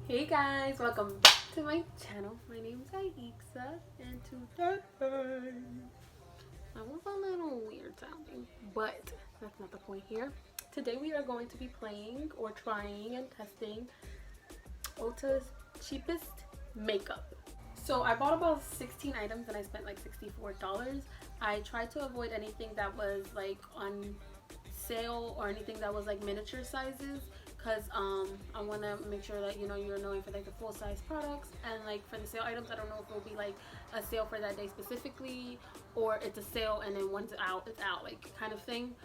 Hey guys, welcome back to my channel. My name is Aixa, and today I was a little weird sounding, but that's not the point here. Today we are going to be playing or trying and testing Ulta's cheapest makeup. So I bought about 16 items and I spent like $64. I tried to avoid anything that was like on sale or anything that was like miniature sizes, because I want to make sure that you're knowing for like the full size products, and like for the sale items I don't know if it'll be like a sale for that day specifically, or it's a sale and then once it's out like kind of thing.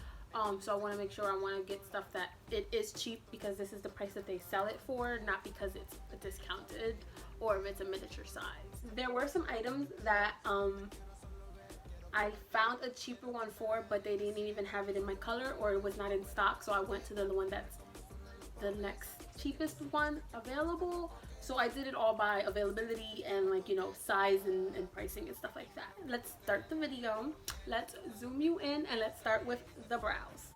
So I want to make sure I want to get stuff that it is cheap because this is the price that they sell it for, not because it's discounted or if it's a miniature size. There were some items that I found a cheaper one for, but they didn't even have it in my color or it was not in stock, so I went to the one that's the next cheapest one available. So I did it all by availability and like size and pricing and stuff like that. Let's start the video. Let's zoom you in and let's start with the brows.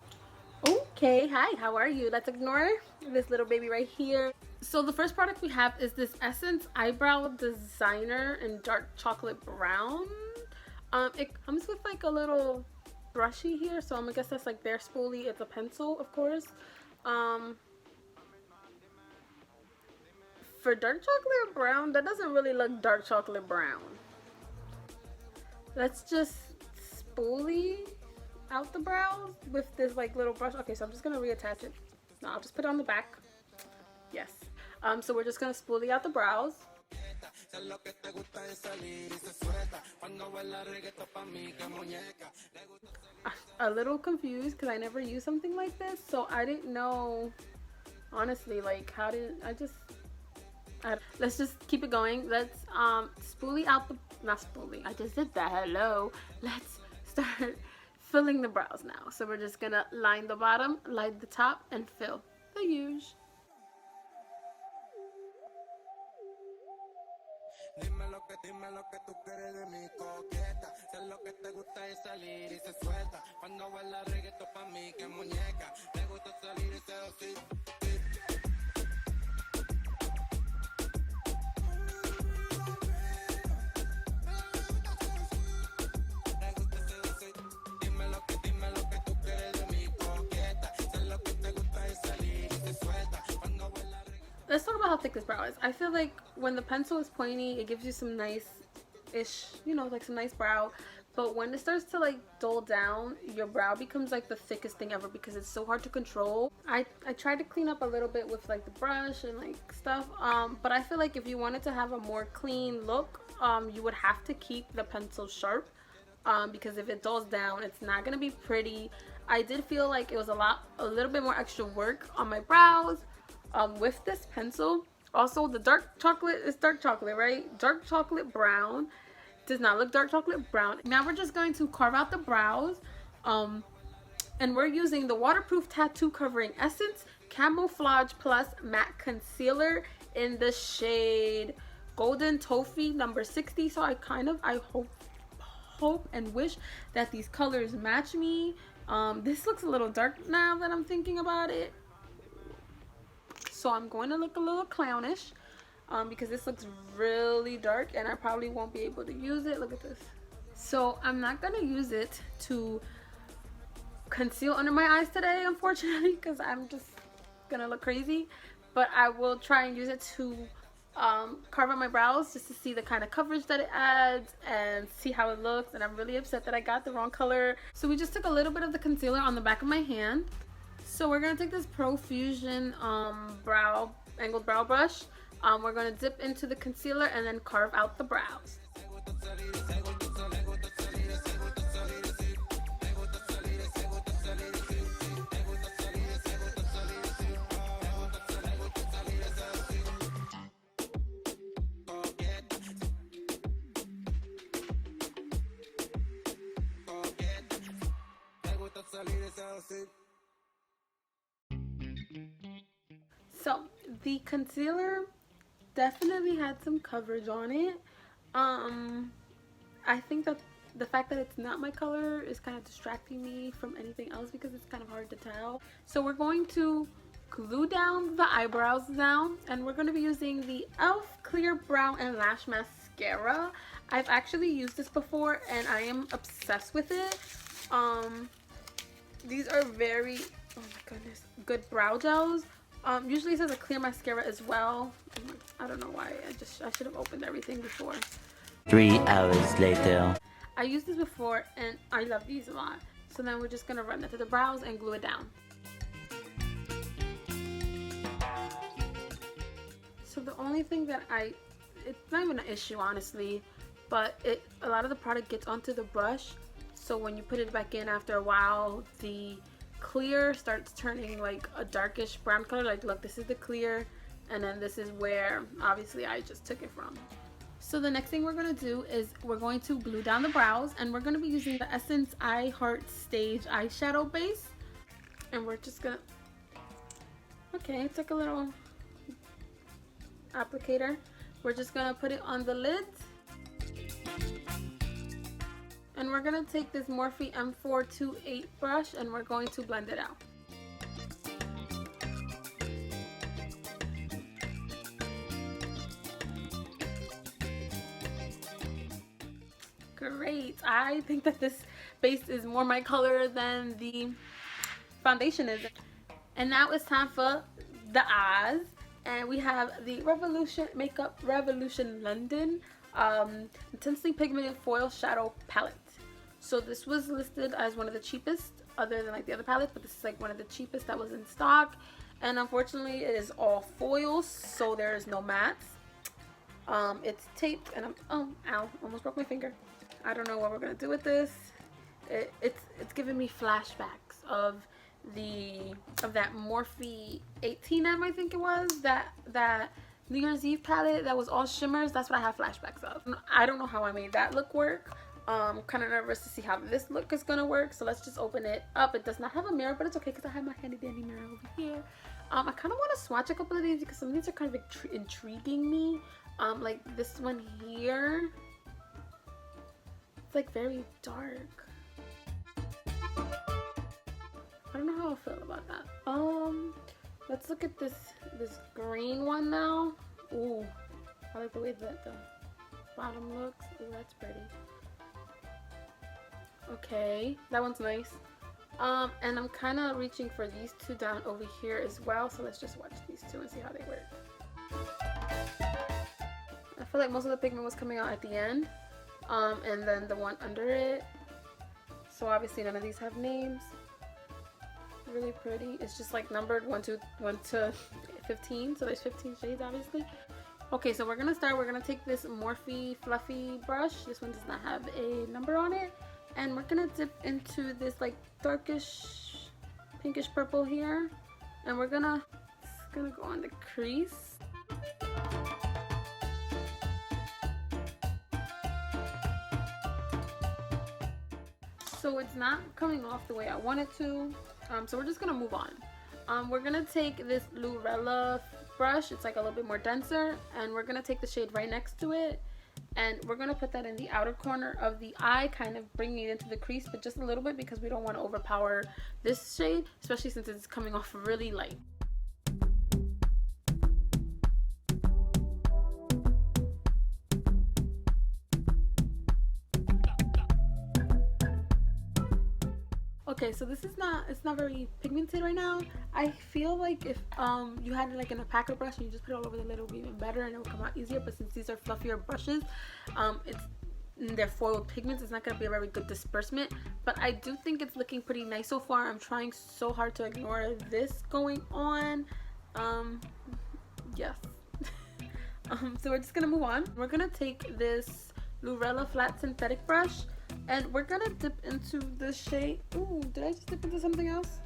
Okay, hi, how are you? Let's ignore this little baby right here. So the first product we have is this Essence Eyebrow Designer in dark chocolate brown. It comes with like a little brushy here, so I'm gonna guess that's like their spoolie. It's a pencil, of course. For dark chocolate brown, that doesn't really look dark chocolate brown. Let's just spoolie out the brows with this like little brush. Okay, so I'm just gonna reattach it. No, I'll just put it on the back. Yes. So we're just gonna spoolie out the brows. A little confused because I never used something like this, so I didn't know honestly like how did I just let's just keep it going. Let's spoolie out the, not spoolie, I just did that, hello. Let's start filling the brows now. So we're just gonna line the bottom, line the top, and fill the huge. Let's talk about how thick this brow is. I feel like when the pencil is pointy, it gives you some nice-ish, like some nice brow. But when it starts to like dull down, your brow becomes like the thickest thing ever because it's so hard to control. I tried to clean up a little bit with like the brush and like stuff. But I feel like if you wanted to have a more clean look, you would have to keep the pencil sharp. Because if it dulls down, it's not gonna be pretty. I did feel like it was a little bit more extra work on my brows. With this pencil. Also, the dark chocolate is dark chocolate, right? Dark chocolate brown does not look dark chocolate brown. Now we're just going to carve out the brows, and we're using the waterproof tattoo covering Essence Camouflage Plus Matte Concealer in the shade Golden Toffee number 60. So I hope and wish that these colors match me. This looks a little dark now that I'm thinking about it. So I'm going to look a little clownish because this looks really dark and I probably won't be able to use it. Look at this. So I'm not going to use it to conceal under my eyes today, unfortunately, because I'm just going to look crazy. But I will try and use it to carve out my brows just to see the kind of coverage that it adds and see how it looks. And I'm really upset that I got the wrong color. So we just took a little bit of the concealer on the back of my hand. So we're going to take this Profusion angled brow brush. We're going to dip into the concealer and then carve out the brows. So the concealer definitely had some coverage on it. I think that the fact that it's not my color is kind of distracting me from anything else because it's kind of hard to tell. So we're going to glue down the eyebrows now, and we're going to be using the e.l.f. Clear Brow and Lash Mascara. I've actually used this before and I am obsessed with it. These are very, oh my goodness, good brow gels. Usually it says a clear mascara as well. I don't know why. I should have opened everything before. 3 hours later. I used this before and I love these a lot. So then we're just gonna run that to the brows and glue it down. So the only thing that it's not even an issue honestly, but a lot of the product gets onto the brush. So when you put it back in after a while, the clear starts turning like a darkish brown color. Like look, this is the clear, and then this is where obviously I just took it from. So the next thing we're going to do is we're going to glue down the brows, and we're going to be using the Essence I Heart Stage eyeshadow base, and we're just gonna, okay, it's like a little applicator. We're just gonna put it on the lids, and we're gonna take this Morphe M428 brush and we're going to blend it out. Great. I think that this base is more my color than the foundation is. And now it's time for the eyes. And we have the Makeup Revolution London Intensely Pigmented Foil Shadow Palette. So this was listed as one of the cheapest, other than like the other palettes, but this is like one of the cheapest that was in stock. And unfortunately it is all foils, so there is no mattes. It's taped, and ow, almost broke my finger. I don't know what we're gonna do with this. It's giving me flashbacks of that Morphe 18M, I think it was, that New Year's Eve palette that was all shimmers. That's what I have flashbacks of. I don't know how I made that look work. I'm kind of nervous to see how this look is gonna work, so let's just open it up. It does not have a mirror, but it's okay because I have my handy dandy mirror over here. I kind of want to swatch a couple of these because some of these are kind of intriguing me. Like this one here, it's like very dark. I don't know how I feel about that. Let's look at this green one now. Ooh, I like the way that the bottom looks. Ooh, that's pretty. Okay, that one's nice. And I'm kind of reaching for these two down over here as well. So let's just watch these two and see how they work. I feel like most of the pigment was coming out at the end, and then the one under it. So obviously none of these have names. Really pretty. It's just like numbered 1 to 15. So there's 15 shades obviously. Okay, so we're gonna start. We're gonna take this Morphe fluffy brush. This one does not have a number on it, and we're gonna dip into this like darkish pinkish purple here, and it's gonna go on the crease. So it's not coming off the way I want it to, so we're just gonna move on. We're gonna take this Lurella brush. It's like a little bit more denser, and we're gonna take the shade right next to it, and we're gonna put that in the outer corner of the eye, kind of bringing it into the crease, but just a little bit because we don't want to overpower this shade, especially since it's coming off really light. Okay, so this is it's not very pigmented right now. I feel like if you had it like in a packer brush and you just put it all over the lid, it would be even better and it would come out easier. But since these are fluffier brushes, they're foiled pigments, it's not going to be a very good disbursement. But I do think it's looking pretty nice so far. I'm trying so hard to ignore this going on. Yes. So we're just going to move on. We're going to take this Lurella flat synthetic brush, and we're gonna dip into the shade. Ooh, did I just dip into something else?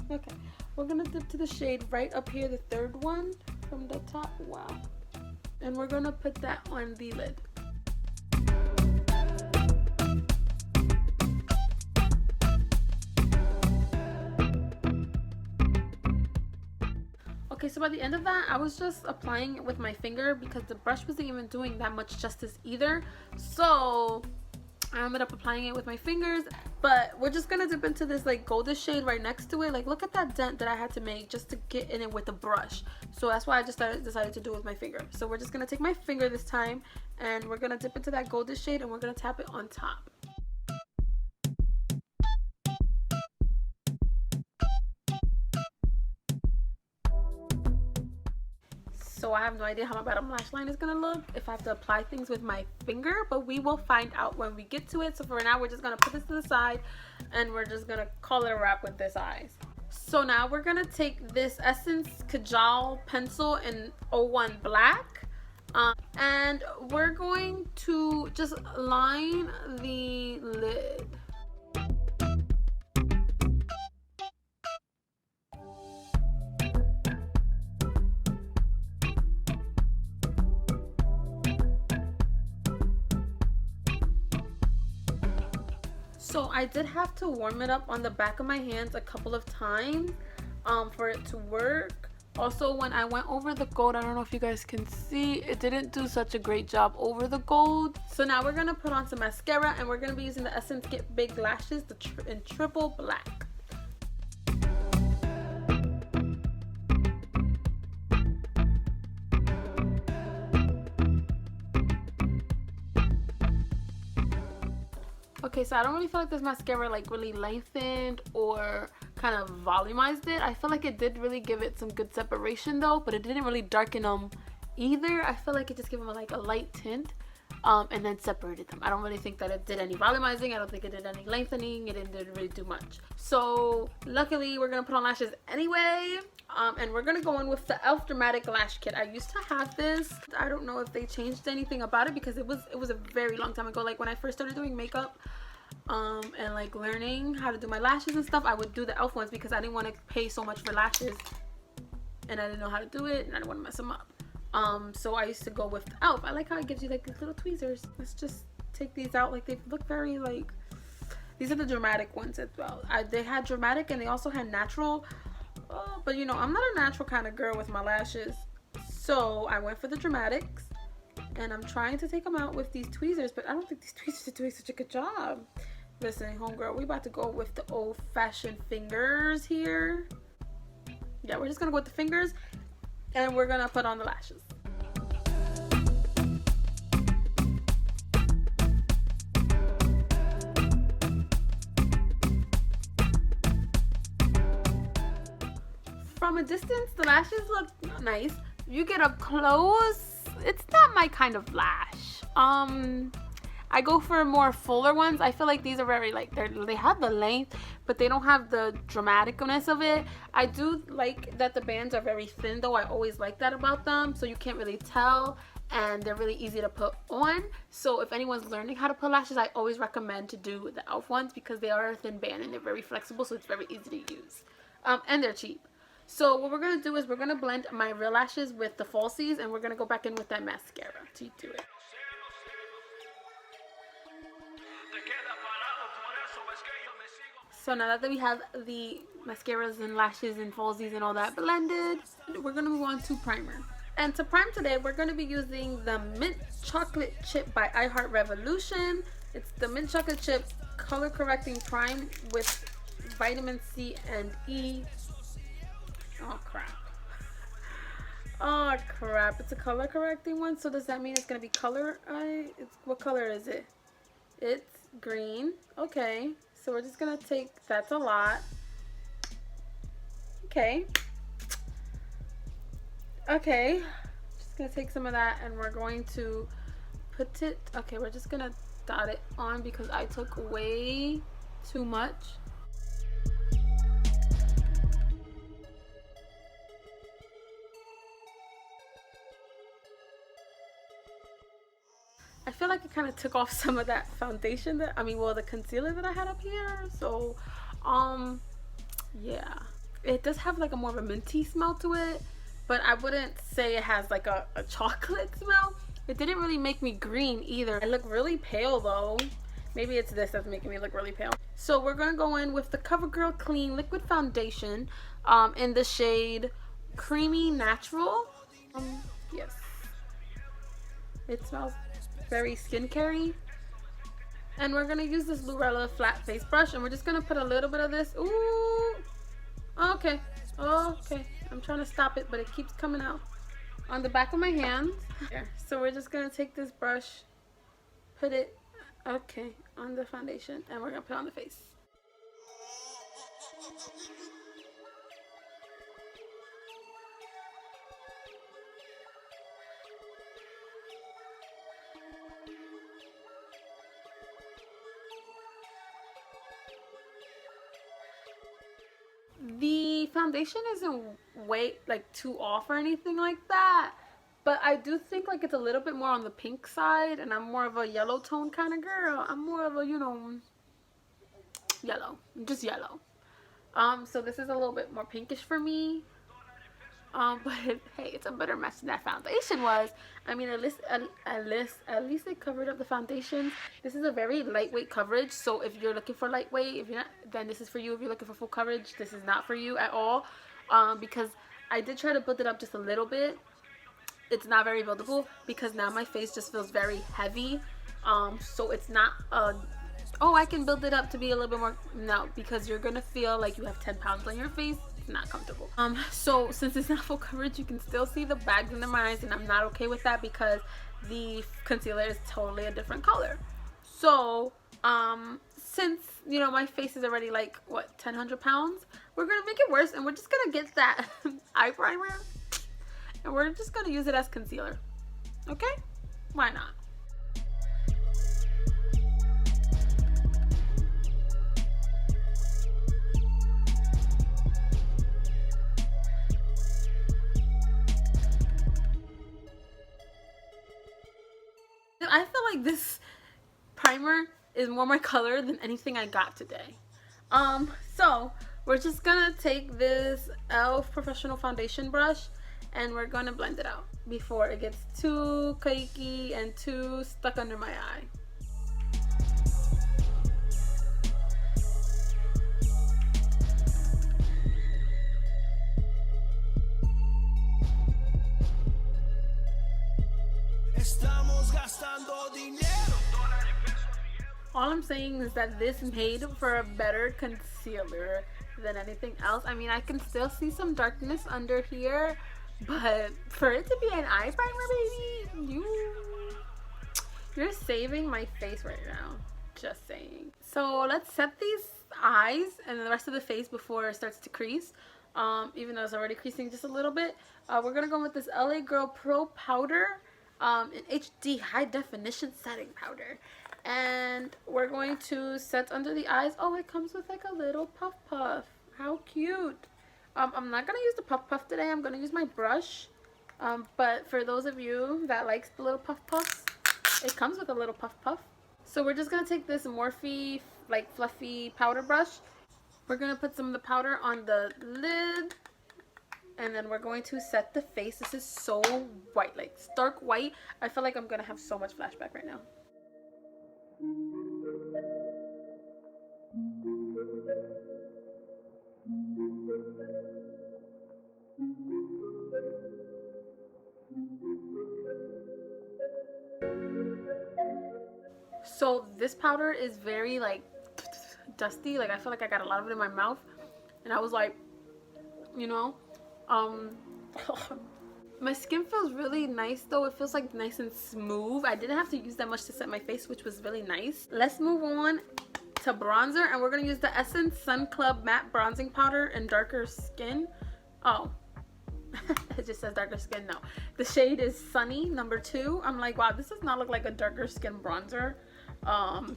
Okay, we're gonna dip to the shade right up here, the third one from the top. Wow. And we're gonna put that on the lid. Okay, so by the end of that, I was just applying it with my finger because the brush wasn't even doing that much justice either. So I ended up applying it with my fingers But we're just gonna dip into this like goldish shade right next to it. Like, look at that dent that I had to make just to get in it with a brush. So that's why I just decided to do it with my finger. So we're just gonna take my finger this time, and we're gonna dip into that goldish shade, and we're gonna tap it on top. So I have no idea how my bottom lash line is gonna look if I have to apply things with my finger, but we will find out when we get to it. So for now, we're just gonna put this to the side, and we're just gonna call it a wrap with this eyes. So now we're gonna take this Essence Kajal pencil in 01 Black, and we're going to just line the lid. So I did have to warm it up on the back of my hands a couple of times for it to work. Also, when I went over the gold, I don't know if you guys can see, it didn't do such a great job over the gold. So now we're going to put on some mascara, and we're going to be using the Essence Get Big Lashes in Triple Black. Okay, so I don't really feel like this mascara like really lengthened or kind of volumized it. I feel like it did really give it some good separation though, but it didn't really darken them either. I feel like it just gave them like a light tint and then separated them. I don't really think that it did any volumizing. I don't think it did any lengthening. It didn't really do much. So luckily we're gonna put on lashes anyway. And we're gonna go in with the e.l.f. Dramatic Lash Kit. I used to have this. I don't know if they changed anything about it because it was a very long time ago. Like when I first started doing makeup and like learning how to do my lashes and stuff, I would do the e.l.f. ones because I didn't want to pay so much for lashes, and I didn't know how to do it, and I didn't want to mess them up. So I used to go with the e.l.f. I like how it gives you like these little tweezers. Let's just take these out. Like they look very like, these are the dramatic ones as well. They had dramatic and they also had natural. But you know, I'm not a natural kind of girl with my lashes, so I went for the dramatics, and I'm trying to take them out with these tweezers, but I don't think these tweezers are doing such a good job. Listen, homegirl, we about to go with the old-fashioned fingers here. Yeah, we're just gonna go with the fingers, and we're gonna put on the lashes. From a distance, the lashes look nice. You get up close, it's not my kind of lash. I go for more fuller ones. I feel like these are very like, they have the length, but they don't have the dramaticness of it. I do like that the bands are very thin though. I always like that about them, so you can't really tell, and they're really easy to put on. So if anyone's learning how to put lashes, I always recommend to do the e.l.f. ones because they are a thin band and they're very flexible, so it's very easy to use. And they're cheap. So what we're going to do is we're going to blend my real lashes with the falsies, and we're going to go back in with that mascara to do it. So now that we have the mascaras and lashes and falsies and all that blended, we're going to move on to primer. And to prime today, we're going to be using the Mint Chocolate Chip by iHeart Revolution. It's the Mint Chocolate Chip Color Correcting Prime with vitamin C and E. Oh crap. Oh crap. It's a color correcting one. So does that mean it's going to be color? What color is it? It's green. Okay. So we're just going to take, that's a lot. Okay. Okay. Just going to take some of that and we're going to put it, okay, we're just going to dot it on because I took way too much. I feel like it kind of took off some of that foundation that, the concealer that I had up here. So, yeah. It does have like a more of a minty smell to it, but I wouldn't say it has like a chocolate smell. It didn't really make me green either. I look really pale though. Maybe it's this that's making me look really pale. So we're going to go in with the Covergirl Clean Liquid Foundation in the shade Creamy Natural. Yes. It smells very skincare-y. And we're gonna use this Lurella flat face brush, and we're just gonna put a little bit of this. Ooh, okay, okay. I'm trying to stop it, but it keeps coming out on the back of my hands. So we're just gonna take this brush, put it, okay, on the foundation, and we're gonna put it on the face. The foundation isn't way like too off or anything like that, but I do think like it's a little bit more on the pink side, and I'm more of a yellow tone kind of girl. I'm more of a, you know, yellow, just yellow. So this is a little bit more pinkish for me. But hey, it's a better match than that foundation was. I mean, at least it covered up the foundation. This is a very lightweight coverage, so if you're looking for lightweight, if you're not, then this is for you. If you're looking for full coverage, this is not for you at all. Because I did try to build it up just a little bit. It's not very buildable because now my face just feels very heavy. So it's not oh, I can build it up to be a little bit more. No, because you're gonna feel like you have 10 pounds on your face. It's not comfortable. So since it's not full coverage, you can still see the bags under my eyes, and I'm not okay with that because the concealer is totally a different color. So since, you know, my face is already like what, 1,000 pounds, we're gonna make it worse, and we're just gonna get that eye primer, and we're just gonna use it as concealer. Okay, why not? I feel like this primer is more my color than anything I got today. So we're just gonna take this e.l.f. professional foundation brush, and we're gonna blend it out before it gets too cakey and too stuck under my eye. All I'm saying is that this made for a better concealer than anything else. I mean, I can still see some darkness under here, but for it to be an eye primer, baby, you're saving my face right now. Just saying. So let's set these eyes and the rest of the face before it starts to crease. Even though it's already creasing just a little bit. We're gonna go with this LA Girl Pro powder. In HD high definition setting powder, and we're going to set under the eyes. Oh, it comes with like a little puff puff. How cute. I'm not gonna use the puff puff today. I'm gonna use my brush, but for those of you that likes the little puff puffs, it comes with a little puff puff. So we're just gonna take this Morphe like fluffy powder brush. We're gonna put some of the powder on the lid, and then we're going to set the face. This is so white, like stark white. I feel like I'm gonna have so much flashback right now. So this powder is very like dusty. Like I feel like I got a lot of it in my mouth, and I was like, you know, my skin feels really nice though. It feels like nice and smooth. I didn't have to use that much to set my face, which was really nice. Let's move on to bronzer, and we're gonna use the Essence Sun Club matte bronzing powder in darker skin. Oh, it just says darker skin. No, the shade is Sunny number 2. I'm like, wow, this does not look like a darker skin bronzer.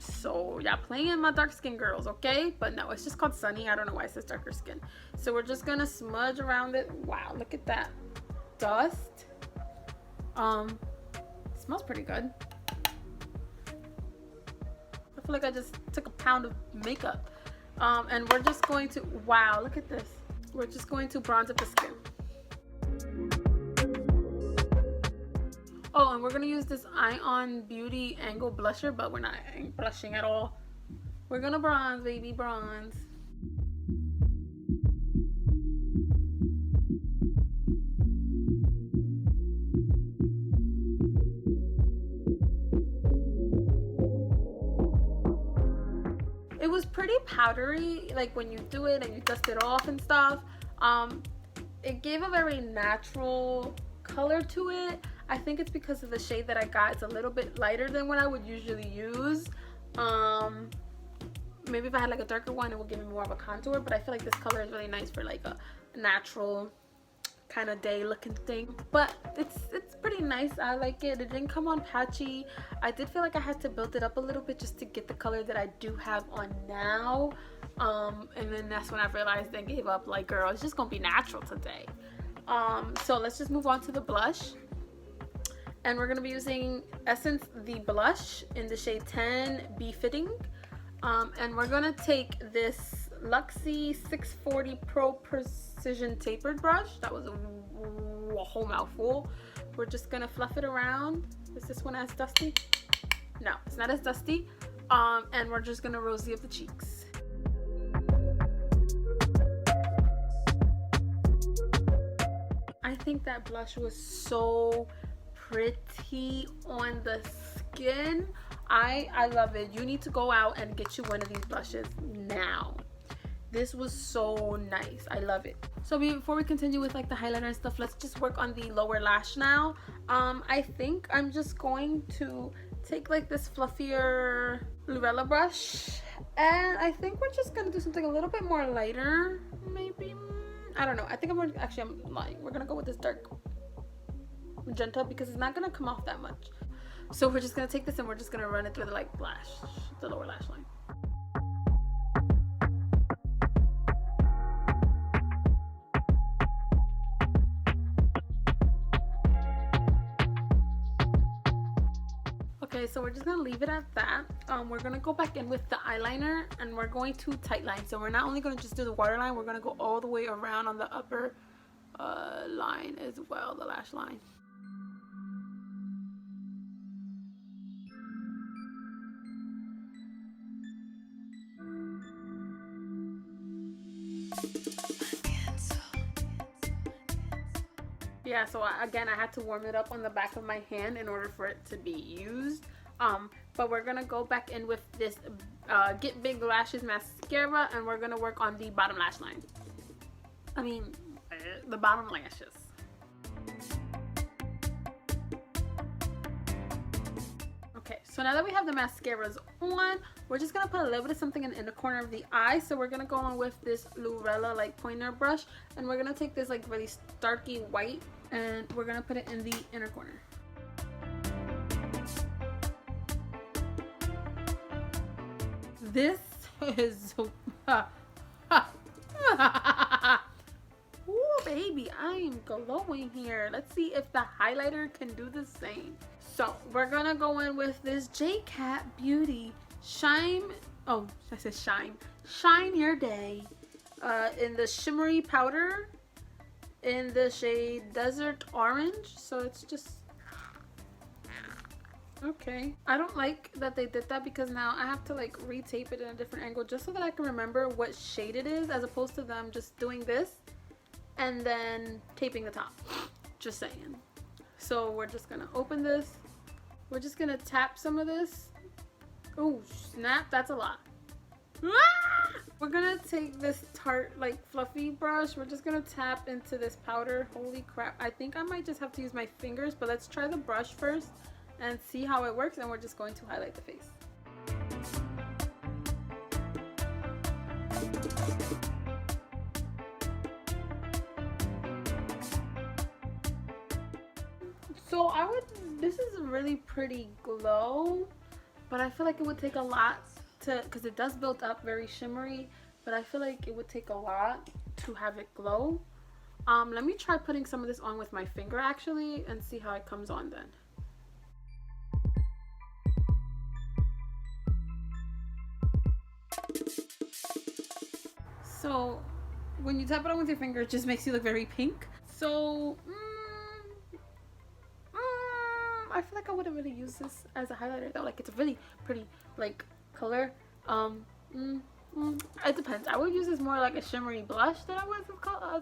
So yeah, playing my dark skin girls, okay? But no, it's just called Sunny. I don't know why it says darker skin. So we're just gonna smudge around it. Wow, look at that dust. It smells pretty good. I feel like I just took a pound of makeup. And we're just going to, wow, look at this. We're just going to bronze up the skin. Oh, and we're gonna use this Ion Beauty Angle Blusher, but we're not blushing at all. We're gonna bronze, baby, bronze. pretty powdery, like when you do it and you dust it off and stuff. It gave a very natural color to it. I think it's because of the shade that I got. It's a little bit lighter than what I would usually use. Maybe if I had like a darker one, it would give me more of a contour, but I feel like this color is really nice for like a natural kind of day looking thing. But it's pretty nice. I like it. It didn't come on patchy. I did feel like I had to build it up a little bit just to get the color that I do have on now. And then that's when I realized and gave up, like, girl, it's just gonna be natural today. So let's just move on to the blush. And we're gonna be using Essence the blush in the shade 10 Be Fitting. And we're gonna take this Luxie 640 Pro Precision Tapered brush. That was a whole mouthful. We're just gonna fluff it around. Is this one as dusty? No, it's not as dusty. And we're just gonna rosy up the cheeks. I think that blush was so pretty on the skin. I love it. You need to go out and get you one of these blushes now. This was so nice. I love it. So before we continue with like the highlighter and stuff, let's just work on the lower lash now. I think I'm just going to take like this fluffier Lurella brush, and I think we're just gonna do something a little bit more lighter, maybe. I don't know. I think I'm lying. We're gonna go with this dark magenta because it's not gonna come off that much. So we're just gonna take this and we're just gonna run it through the like lash, the lower lash line. Okay, so we're just gonna leave it at that. We're gonna go back in with the eyeliner and we're going to tightline. So we're not only gonna just do the waterline, we're gonna go all the way around on the upper line as well, the lash line. Yeah, so again, I had to warm it up on the back of my hand in order for it to be used. But we're gonna go back in with this Get Big Lashes mascara, and we're gonna work on the bottom lash line. I mean, the bottom lashes. Okay, so now that we have the mascaras on, we're just gonna put a little bit of something in the inner corner of the eye. So we're gonna go on with this Lurella like pointer brush, and we're gonna take this like really starky white, and we're gonna put it in the inner corner. This is ooh, baby, I am glowing here. Let's see if the highlighter can do the same. So we're gonna go in with this J-Cat Beauty Shine. Oh, I said shine. Shine Your Day in the shimmery powder in the shade Desert Orange. So it's just okay. I don't like that they did that because now I have to like retape it in a different angle just so that I can remember what shade it is, as opposed to them just doing this and then taping the top. Just saying. So we're just gonna open this. We're just gonna tap some of this. Oh snap, that's a lot. Ah! We're gonna take this Tarte like fluffy brush. We're just gonna tap into this powder. Holy crap, I think I might just have to use my fingers, but let's try the brush first and see how it works, and we're just going to highlight the face. So this is a really pretty glow, but I feel like it would take a lot to, because it does build up very shimmery, but I feel like it would take a lot to have it glow. Let me try putting some of this on with my finger actually and see how it comes on then. So when you tap it on with your finger, it just makes you look very pink. So I feel like I wouldn't really use this as a highlighter though. Like, it's a really pretty like color. It depends. I would use this more like a shimmery blush than I would as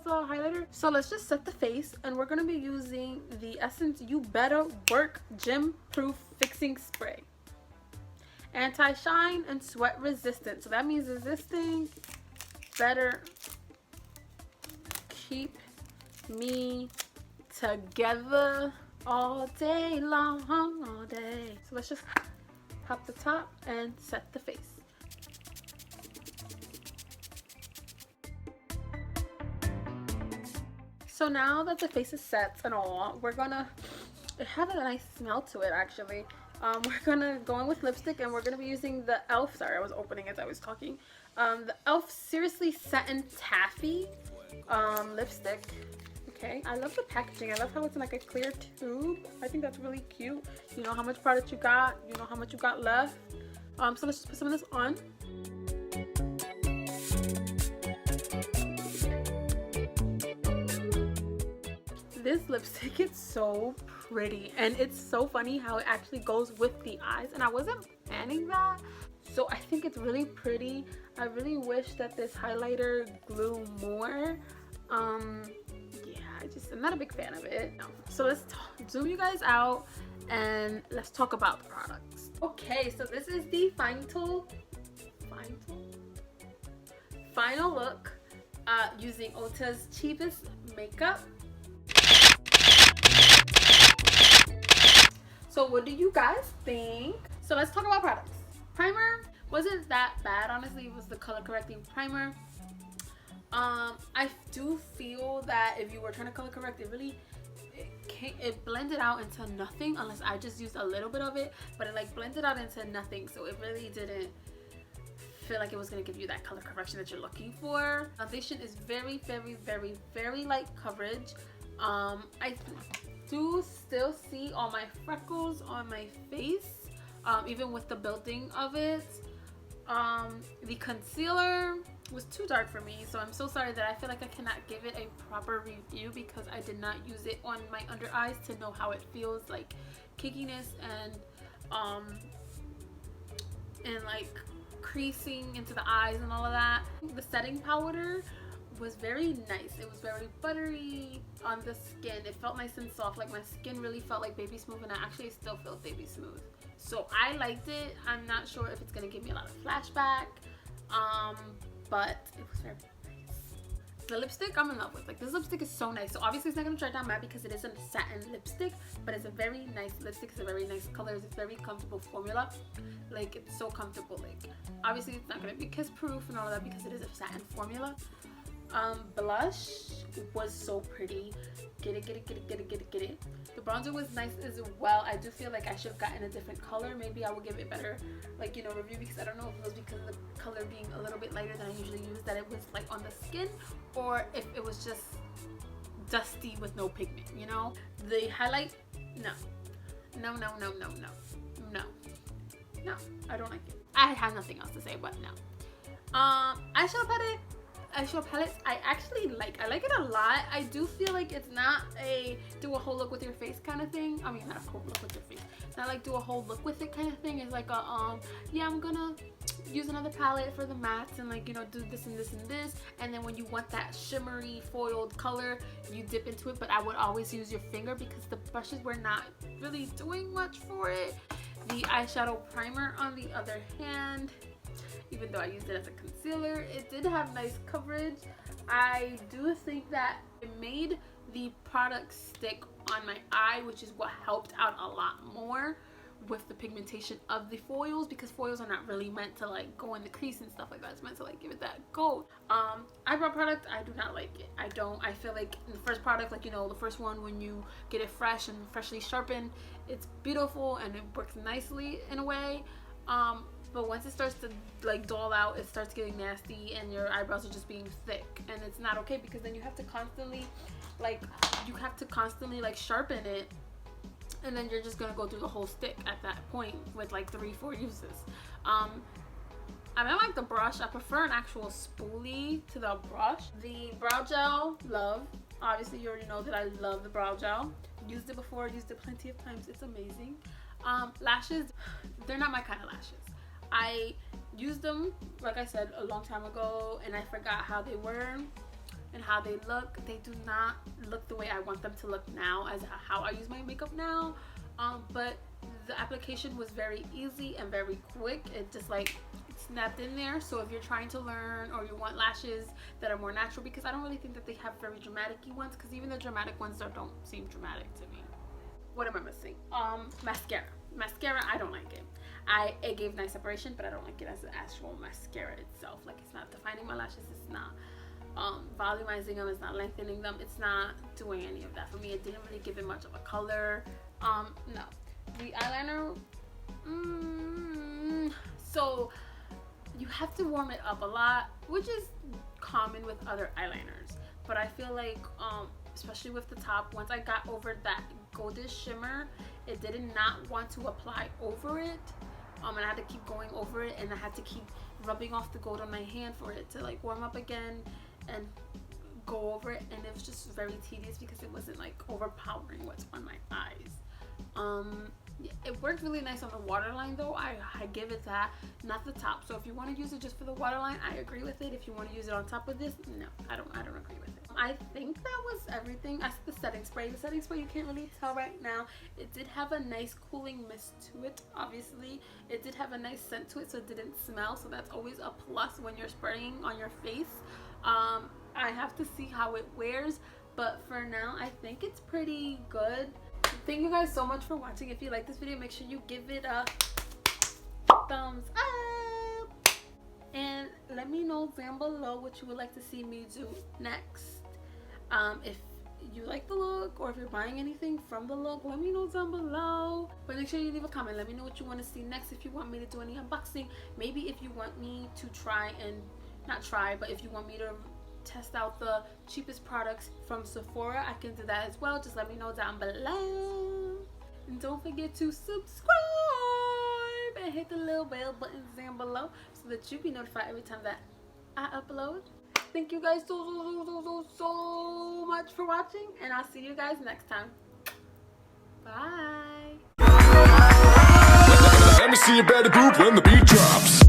a highlighter. So let's just set the face, and we're gonna be using the Essence You Better Work Gym Proof Fixing Spray. Anti-shine and sweat resistant. So that means resisting, better keep me together all day long, all day. So let's just pop the top and set the face. So now that the face is set and all, we're gonna, it has a nice smell to it actually. We're gonna go in with lipstick, and we're gonna be using the e.l.f. Sorry, I was opening as I was talking. The e.l.f. Seriously Satin Taffy lipstick. Okay, I love the packaging. I love how it's in like a clear tube. I think that's really cute. You know how much product you got. You know how much you got left. So let's just put some of this on. This lipstick is so pretty, and it's so funny how it actually goes with the eyes, and I wasn't planning that, so I think it's really pretty. I really wish that this highlighter glue more. Yeah, I'm not a big fan of it. No. So let's zoom you guys out and let's talk about the products. Okay, so this is the final look using Ulta's cheapest makeup. So what do you guys think? So let's talk about products. Primer wasn't that bad, honestly. It was the color correcting primer. I do feel that if you were trying to color correct, it blended out into nothing, unless I just used a little bit of it, but it like blended out into nothing, so it really didn't feel like it was going to give you that color correction that you're looking for. Foundation is very, very, very, very light coverage. I do still see all my freckles on my face, even with the building of it. The concealer was too dark for me, so I'm so sorry that I feel like I cannot give it a proper review because I did not use it on my under eyes to know how it feels, like cakiness and like creasing into the eyes and all of that. The setting powder was very nice. It was very buttery on the skin. It felt nice and soft. Like my skin really felt like baby smooth, and I actually still feel baby smooth. So I liked it. I'm not sure if it's gonna give me a lot of flashback, but it was very nice. The lipstick I'm in love with. Like this lipstick is so nice. So obviously it's not gonna dry down matte because it is a satin lipstick, but it's a very nice lipstick. It's a very nice color. It's a very comfortable formula. Like it's so comfortable. Like obviously it's not gonna be kiss proof and all that because it is a satin formula. Blush was so pretty. Get it, get it, get it, get it, get it, get it. The bronzer was nice as well. I do feel like I should have gotten a different color. Maybe I will give it better, like, you know, review, because I don't know if it was because of the color being a little bit lighter than I usually use that it was like on the skin, or if it was just dusty with no pigment, you know. The highlight, no, I don't like it. I have nothing else to say but no. Eyeshadow palettes, I actually like. I like it a lot. I do feel like it's not a do a whole look with your face kind of thing. I mean, not a whole look with your face. It's not like do a whole look with it kind of thing. It's like a yeah, I'm gonna use another palette for the mattes and like, you know, do this and this and this. And then when you want that shimmery foiled color, you dip into it. But I would always use your finger because the brushes were not really doing much for it. The eyeshadow primer, on the other hand, even though I used it as a concealer, it did have nice coverage. I do think that it made the product stick on my eye, which is what helped out a lot more with the pigmentation of the foils, because foils are not really meant to like go in the crease and stuff like that. It's meant to like give it that gold. Eyebrow product, I do not like it. I feel like in the first product, like, you know, the first one, when you get it fresh and freshly sharpened, it's beautiful and it works nicely in a way. But once it starts to like dull out, it starts getting nasty and your eyebrows are just being thick, and it's not okay because then you have to constantly like sharpen it, and then you're just gonna go through the whole stick at that point with like 3-4 uses. I don't like the brush. I prefer an actual spoolie to the brush. The brow gel, love. Obviously you already know that I love the brow gel. Used it before, used it plenty of times. It's amazing. Lashes, they're not my kind of lashes. I used them, like I said, a long time ago, and I forgot how they were and how they look. They do not look the way I want them to look now, as how I use my makeup now. But the application was very easy and very quick. It just like snapped in there. So if you're trying to learn or you want lashes that are more natural, because I don't really think that they have very dramatic-y ones, because even the dramatic ones don't seem dramatic to me. What am I missing? Mascara, I don't like it. It gave nice separation, but I don't like it as an actual mascara itself. Like, it's not defining my lashes, it's not volumizing them, it's not lengthening them, it's not doing any of that for me. It didn't really give it much of a color. No. The eyeliner, so you have to warm it up a lot, which is common with other eyeliners, but I feel like especially with the top, once I got over that goldish shimmer, it did not want to apply over it, and I had to keep going over it, and I had to keep rubbing off the gold on my hand for it to like warm up again and go over it, and it was just very tedious because it wasn't like overpowering what's on my eyes. It worked really nice on the waterline though. I give it that, not the top. So if you want to use it just for the waterline, I agree with it. If you want to use it on top of this, no, I don't agree with it. I think that was everything. As the setting spray, you can't really tell right now. It did have a nice cooling mist to it. Obviously it did have a nice scent to it, so it didn't smell, so that's always a plus when you're spraying on your face. I have to see how it wears, but for now I think it's pretty good. Thank you guys so much for watching. If you like this video, make sure you give it a thumbs up, and let me know down below what you would like to see me do next. If you like the look, or if you're buying anything from the look, let me know down below. But make sure you leave a comment. Let me know what you want to see next. If you want me to do any unboxing, maybe if you want me to but if you want me to test out the cheapest products from Sephora, I can do that as well. Just let me know down below, and don't forget to subscribe and hit the little bell buttons down below so that you be notified every time that I upload. Thank you guys so much for watching, and I'll see you guys next time. Bye. Let me see you better move when the beat drops.